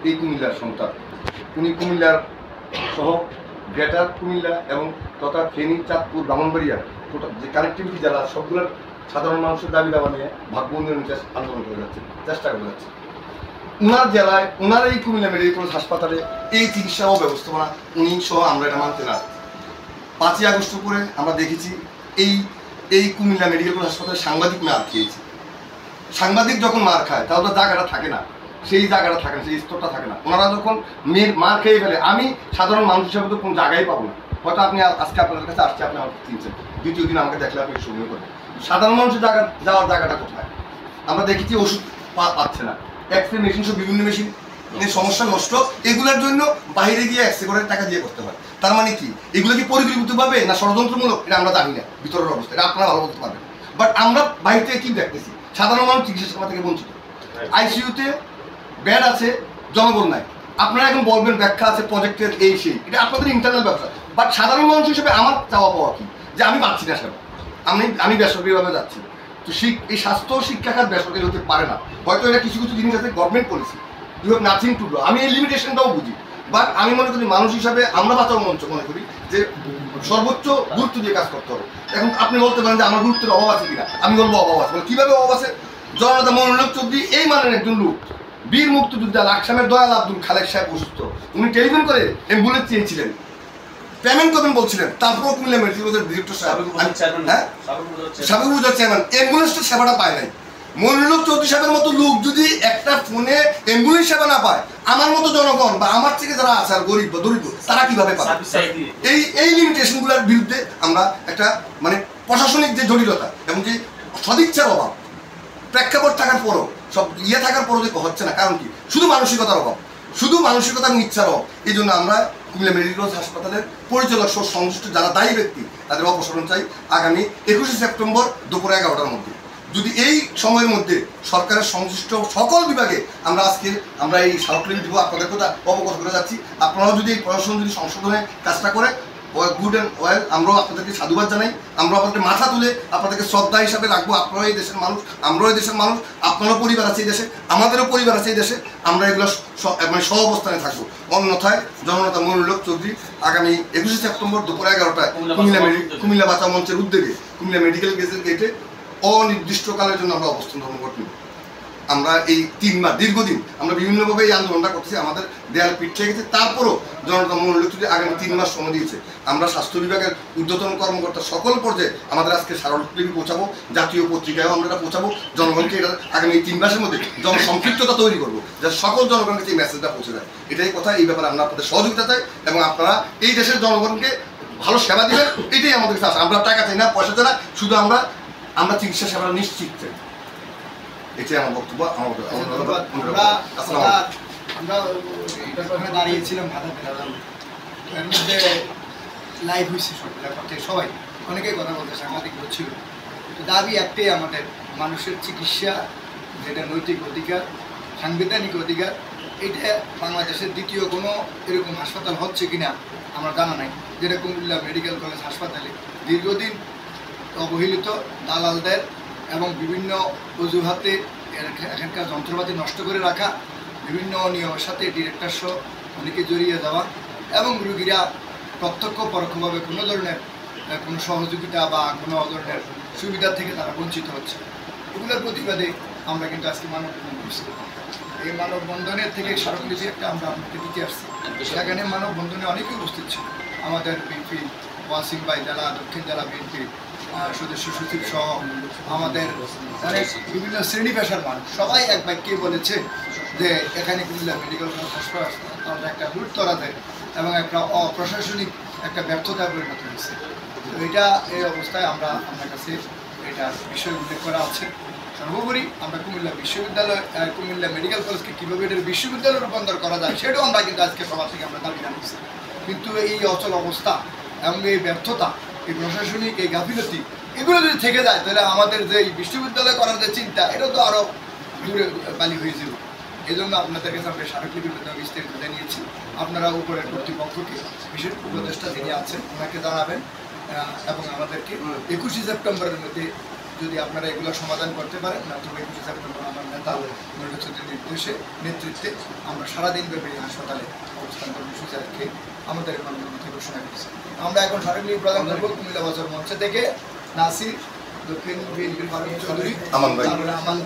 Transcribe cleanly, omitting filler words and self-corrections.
এই কুমিল্লার সন্তান। উনি কুমিল্লার সহ গ্রেটার কুমিল্লা এবং তথা ফেনী, চাঁদপুর, ব্রাহ্মণবাড়িয়া টোটাল যে কানেক্টিভিটি জেলা সবগুলোর সাধারণ মানুষের দাবি দাবা নিয়ে ভাগ্য উন্নয়ন আন্দোলন করে যাচ্ছে, চেষ্টা করে যাচ্ছে। উনার জেলায় উনার এই কুমিল্লা মেডিকেল কলেজ হাসপাতালে এই চিকিৎসা ও ব্যবস্থাপনা উনি সহ আমরা এটা মানতে না। 5ই আগস্ট করে আমরা দেখেছি এই কুমিল্লা মেডিকেল কলেজ হাসপাতালে সাংবাদিক মার খেয়েছে। সাংবাদিক যখন মার খায় তাহলে জায়গাটা থাকে না, সেই জায়গাটা থাকে না, সেই স্তরটা থাকে না। ওনারা যখন মার খেয়ে ফেলে, আমি সাধারণ মানুষ হিসাবে তো কোনো জায়গায় পাবো না। হয়তো আপনি আজকে আপনাদের কাছে আসছে, আপনি আমাকে চিনছেন, দ্বিতীয় দিন আমাকে দেখলে আপনি সময় করবেন। সাধারণ মানুষের যাওয়ার জায়গাটা কোথায়? আমরা দেখেছি ওষুধ পাচ্ছে না, এক্সরে মেশিন সব বিভিন্ন মেশিন সমস্যা নষ্ট, এগুলোর জন্য বাইরে গিয়ে এক্সরে করে টাকা দিয়ে করতে হয়। তার মানে কি এগুলো কি পরিকল্পিতভাবে না ষড়যন্ত্রমূলক? এটা আমরা জানি না, ভিতরের অবস্থা এটা আপনারা ভালো বলতে পারবেন। বাট আমরা বাইরে থেকে কি দেখতেছি? সাধারণ মানুষ চিকিৎসা সেবা থেকে বঞ্চিত। আইসিইউতে বেড আছে, জনবল নাই। আপনারা এখন বলবেন ব্যাখ্যা আছে প্রজেক্টের এই সেই, এটা আপনাদের ইন্টারনাল ব্যবসা। বাট সাধারণ মানুষ হিসেবে আমার চাওয়া পাওয়া কি যে আমি পাচ্ছি না সেবা, আমি বেসরকারিভাবে যাচ্ছি। তো এই স্বাস্থ্য শিক্ষাখাত বেসরকারি হতে পারে না। হয়তো এটা কিছু কিছু জিনিস আছে government policy, you have nothing to do. আমি এই লিমিটেশনটাও বুঝি। বাট আমি মনে করি মানুষ হিসাবে আমরা বাঁচাও মঞ্চ মনে করি যে সর্বোচ্চ গুরুত্ব দিয়ে কাজ করতে হবে। এখন আপনি বলতে পারেন যে আমার গুরুত্বের অভাব আছে কিনা, আমি বলবো অভাব আছে। কীভাবে অভাব আছে? জননেতা মনোনয়ন চৌধুরী এই মানের একজন লোক, বীর মুক্তিযোদ্ধা লাকসামের দয়াল আব্দুল খালেক সাহেব অসুস্থ, উনি টেলিফোন করে অ্যাম্বুলেন্স চেয়েছিলেন, পেমেন্ট করবেন বলছিলেন। তারপর কুমিল্লা মেডিকেল কলেজের ডিরেক্টর সাহেব সাবেকুর চেয়ারম্যান অ্যাম্বুলেন্সটা সেবাটা পায় নাই। মনিরুল চৌধুরী সাহেবের মতো লোক যদি একটা ফোনে অ্যাম্বুলেন্স সেবা না পায়, আমার মতো জনগণ বা আমার থেকে যারা আছে আর গরিব বা দরিদ্র তারা কিভাবে পাবে? এই লিমিটেশনগুলোর বিরুদ্ধে আমরা একটা মানে প্রশাসনিক যে জটিলতা এবং যে সদিচ্ছার অভাব, প্রেক্ষাপট থাকার পরও সব থাকার পরও যে হচ্ছে না, কারণ কি? শুধু মানসিকতার অভাব, শুধু মানসিকতার ইচ্ছার অভাব। এই জন্য আমরা কুমিল্লা মেডিকেল কলেজ হাসপাতালের পরিচালক সহ সংশ্লিষ্ট যারা দায়ী ব্যক্তি তাদের অপসারণ চাই আগামী 21শে সেপ্টেম্বর দুপুর 11টার মধ্যে। যদি এই সময়ের মধ্যে সরকারের সংশ্লিষ্ট সকল বিভাগে আমরা এই স্মারকলিপি দিব, আপনাদেরকে অবগত করে যাচ্ছি। আপনারাও যদি এই প্রশাসন যদি সংশোধনের কাজটা করে গুড অ্যান্ড ওয়েল, আমরাও আপনাদেরকে সাধুবাদ জানাই। আমরা আপনাদের মাথা তুলে আপনাদেরকে শ্রদ্ধা হিসাবে রাখবো। আপনারাও এই দেশের মানুষ, আমরাও এই দেশের মানুষ, আপনারও পরিবার আছে এই দেশে, আমাদেরও পরিবার আছে এই দেশে। আমরা এগুলো মানে সহ অবস্থানে থাকবো। অন্যথায় জননেতা মনিরুল চৌধুরী আগামী 21শে সেপ্টেম্বর দুপুর 11টায় কুমিল্লা বাঁচাও মঞ্চের উদ্যোগে কুমিল্লা মেডিকেল কলেজের গেটে অনির্দিষ্টকালের জন্য আমরা অবস্থান ধর্মঘট নিব। আমরা এই 3 মাস দীর্ঘদিন আমরা বিভিন্নভাবে এই আন্দোলনটা করতেছি, আমাদের দেয়াল পিঠ থেকে গেছে। তারপরও জনতা মনিরুল চৌধুরী আগামী 3 মাস সময় দিয়েছে। আমরা স্বাস্থ্য বিভাগের ঊর্ধ্বতন কর্মকর্তা সকল পর্যায়ে আমাদের আজকে স্মারকলিপি পৌঁছাবো, জাতীয় পত্রিকায়ও আমরা এটা পৌঁছাবো। জনগণকে এটা আগামী 3 মাসের মধ্যে জনসম্পৃক্ততা তৈরি করবো, যাতে সকল জনগণকে এই মেসেজটা পৌঁছে যায়। এটাই কথা। এই ব্যাপারে আমরা আপনাদের সহযোগিতা চাই এবং আপনারা এই দেশের জনগণকে ভালো সেবা দেবেন, এটাই আমাদের কাছে। আমরা টাকা চাই না, পয়সা চাই না, শুধু আমরা চিকিৎসা সেবা নিশ্চিত চাই। এটাই আমার বক্তব্য। আমরা দাঁড়িয়েছিলাম এর মধ্যে লাইভ হয়েছে সবাই, অনেকেই কথা বলতে সাংবাদিক ছিল। দাবি একটাই আমাদের, মানুষের চিকিৎসা যেটা নৈতিক অধিকার, সাংবিধানিক অধিকার। এটা বাংলাদেশের দ্বিতীয় কোনো এরকম হাসপাতাল হচ্ছে কিনা আমার জানা নাই, যেটা কুমিল্লা মেডিকেল কলেজ হাসপাতালে দীর্ঘদিন অবহেলিত দালালদের এবং বিভিন্ন অজুহাতে এখানকার যন্ত্রপাতি নষ্ট করে রাখা, বিভিন্ন নিয়মের সাথে ডিরেক্টর সহ অনেকে জড়িয়ে যাওয়া এবং রোগীরা প্রত্যক্ষ পরোক্ষভাবে কোনো ধরনের কোনো সহযোগিতা বা কোনো ধরনের সুবিধা থেকে তারা বঞ্চিত হচ্ছে। এগুলোর প্রতিবাদে আমরা কিন্তু আজকে মানববন্ধন করছি। এই মানববন্ধনের থেকে স্মারকলিপি একটা আমরা আপনাকে দিতে আসছি। সেখানে মানববন্ধনে অনেকেই উপস্থিত ছিল, আমাদের বিএনপি ওয়াসিম ভাই জেলা দক্ষিণ জেলা বিএনপি সদস্য সচিব সহ আমাদের অনেক বিভিন্ন শ্রেণী পেশার মানুষ সবাই এক বাক্যে বলেছে যে এখানে কুমিল্লা মেডিকেল কলেজ হাসপাতাল একটা লুটতরাতে এবং একটা অপ্রশাসনিক একটা ব্যর্থতায় পরিণত হয়েছে। তো এটা এই অবস্থায় আমরা আপনার কাছে এটা বিষয় উল্লেখ করা আছে। সর্বোপরি আমরা কুমিল্লা বিশ্ববিদ্যালয় কুমিল্লা মেডিকেল কলেজকে কীভাবে এটার বিশ্ববিদ্যালয়ে রূপান্তর করা যায় সেটাও আমরা কিন্তু আজকে সভা থেকে আমরা দাবি জানাচ্ছি। কিন্তু এই অচল অবস্থা এবং এই ব্যর্থতা, এই প্রশাসনিক এই গাফিলতি, এগুলো যদি থেকে যায় তাহলে আমাদের যে বিশ্ববিদ্যালয় করার যে চিন্তা এটা তো আরও দূরে বালি হয়ে যাবে। এই জন্য আপনাদের কাছে আমরা স্মারকলিপির মাধ্যমে বিস্তারিত জানিয়েছি। আপনারা উপরের কর্তৃপক্ষকে বিশেষ উপদেষ্টা যিনি আছেন ওনাকে জানাবেন এবং আমাদেরকে 21শে সেপ্টেম্বরের মধ্যে যদি আপনারা এগুলো সমাধান করতে পারেন না তবে আমার নেতা নজরুল চৌধুরীর নেতৃত্বে আমরা সারাদিন ব্যাপী হাসপাতালে অবস্থান কর্মসূচি রেখে আমাদের কর্মসূচি ঘোষণা করেছি। আমরা এখন সরকারি প্রধান করব কুমিল্লা বছর মঞ্চ থেকে নাসির, দক্ষিণ বিএনপির ফারুক চৌধুরী, আমান ভাই। আমান